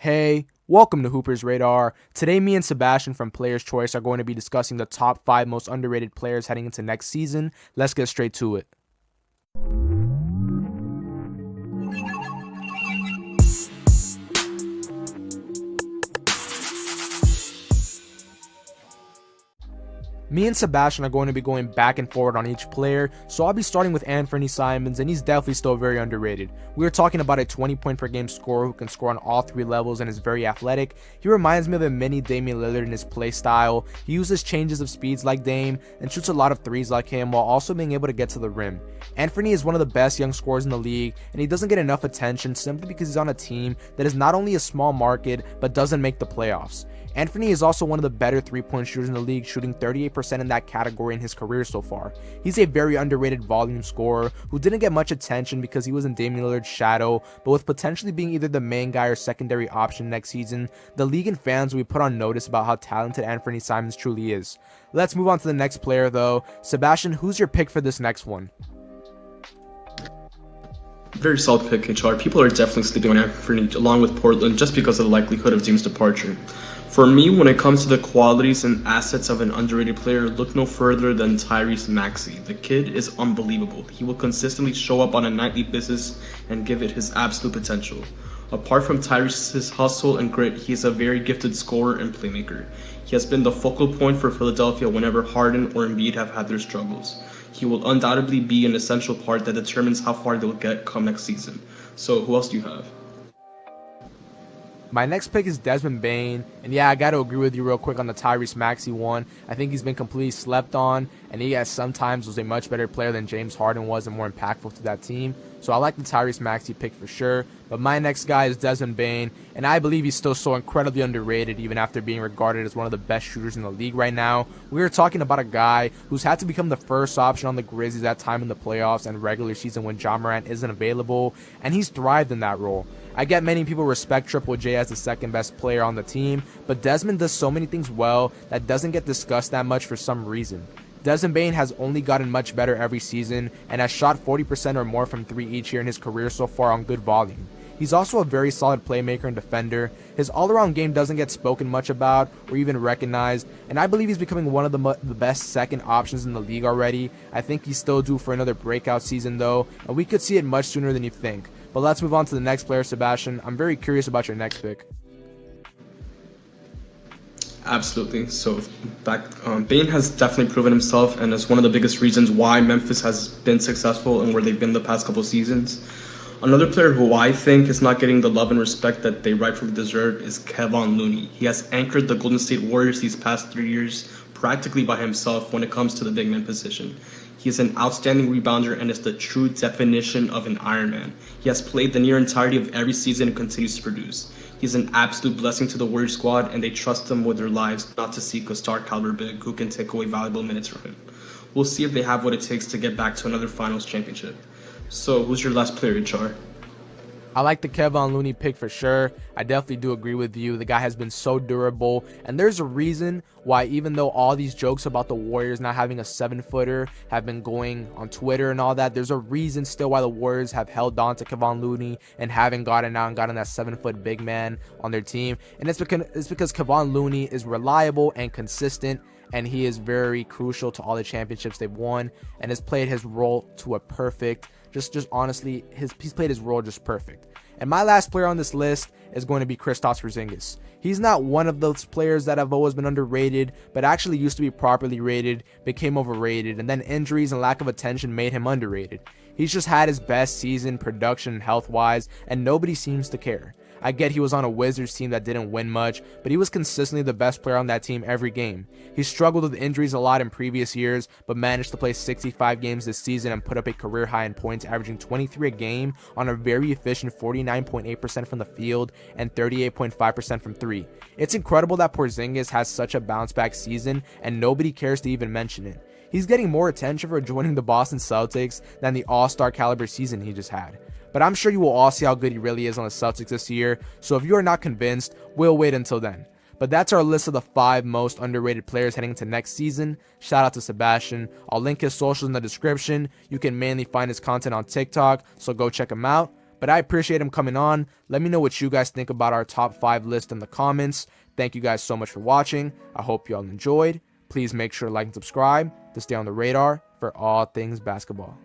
Hey, welcome to Hooper's Radar. Today, me and Sebastian from Player's Choice are going to be discussing the top 5 most underrated players heading into next season. Let's get straight to it. Me and Sebastian are going to be going back and forward on each player, so I'll be starting with Anthony Simons, and he's definitely still very underrated. We are talking about a 20-point per game scorer who can score on all 3 levels and is very athletic. He reminds me of a mini Damian Lillard in his play style. He uses changes of speeds like Dame and shoots a lot of threes like him while also being able to get to the rim. Anthony is one of the best young scorers in the league, and he doesn't get enough attention simply because he's on a team that is not only a small market but doesn't make the playoffs. Anthony is also one of the better 3-point shooters in the league, shooting 38% in that category in his career so far. He's a very underrated volume scorer who didn't get much attention because he was in Damian Lillard's shadow, but with potentially being either the main guy or secondary option next season, the league and fans will be put on notice about how talented Anthony Simons truly is. Let's move on to the next player though. Sebastian, who's your pick for this next one? Very solid pick, HR. People are definitely sleeping on Anthony along with Portland just because of the likelihood of Dame's departure. For me, when it comes to the qualities and assets of an underrated player, look no further than Tyrese Maxiell. The kid is unbelievable. He will consistently show up on a nightly basis and give it his absolute potential. Apart from Tyrese's hustle and grit, he is a very gifted scorer and playmaker. He has been the focal point for Philadelphia whenever Harden or Embiid have had their struggles. He will undoubtedly be an essential part that determines how far they'll get come next season. So who else do you have? My next pick is Desmond Bane, and yeah, I got to agree with you real quick on the Tyrese Maxiell one. I think he's been completely slept on, and he sometimes was a much better player than James Harden was and more impactful to that team. So I like the Tyrese Maxiell pick for sure. But my next guy is Desmond Bane, and I believe he's still so incredibly underrated even after being regarded as one of the best shooters in the league right now. We are talking about a guy who's had to become the first option on the Grizzlies at time in the playoffs and regular season when Ja Morant isn't available, and he's thrived in that role. I get many people respect Triple J as the second best player on the team, but Desmond does so many things well that doesn't get discussed that much for some reason. Desmond Bane has only gotten much better every season and has shot 40% or more from 3 each year in his career so far on good volume. He's also a very solid playmaker and defender. His all-around game doesn't get spoken much about or even recognized, and I believe he's becoming one of the best second options in the league already. I think he's still due for another breakout season though, and we could see it much sooner than you think. But let's move on to the next player, Sebastian. I'm very curious about your next pick. Absolutely. So, Bane has definitely proven himself and is one of the biggest reasons why Memphis has been successful and where they've been the past couple seasons. Another player who I think is not getting the love and respect that they rightfully deserve is Kevon Looney. He has anchored the Golden State Warriors these past 3 years practically by himself when it comes to the big man position. He is an outstanding rebounder and is the true definition of an Iron Man. He has played the near entirety of every season and continues to produce. He's an absolute blessing to the Warriors squad, and they trust him with their lives not to seek a star caliber big who can take away valuable minutes from him. We'll see if they have what it takes to get back to another finals championship. So, who's your last player, HR? I like the Kevon Looney pick for sure. I definitely do agree with you. The guy has been so durable, and there's a reason why, even though all these jokes about the Warriors not having a 7-footer have been going on Twitter and all that, there's a reason still why the Warriors have held on to Kevon Looney and haven't gotten out and gotten that 7-foot big man on their team. And it's because Kevon Looney is reliable and consistent, and he is very crucial to all the championships they've won and has played his role to a perfect. Just honestly, he's played his role just perfect. And my last player on this list is going to be Kristaps Porzingis. He's not one of those players that have always been underrated, but actually used to be properly rated, became overrated, and then injuries and lack of attention made him underrated. He's just had his best season production and health-wise, and nobody seems to care. I get he was on a Wizards team that didn't win much, but he was consistently the best player on that team every game. He struggled with injuries a lot in previous years, but managed to play 65 games this season and put up a career high in points, averaging 23 a game on a very efficient 49.8% from the field and 38.5% from 3. It's incredible that Porzingis has such a bounce-back season, and nobody cares to even mention it. He's getting more attention for joining the Boston Celtics than the all-star caliber season he just had. But I'm sure you will all see how good he really is on the Celtics this year, so if you are not convinced, we'll wait until then. But that's our list of the 5 most underrated players heading into next season. Shout out to Sebastian. I'll link his socials in the description. You can mainly find his content on TikTok, so go check him out. But I appreciate him coming on. Let me know what you guys think about our top 5 list in the comments. Thank you guys so much for watching. I hope you all enjoyed. Please make sure to like and subscribe to stay on the radar for all things basketball.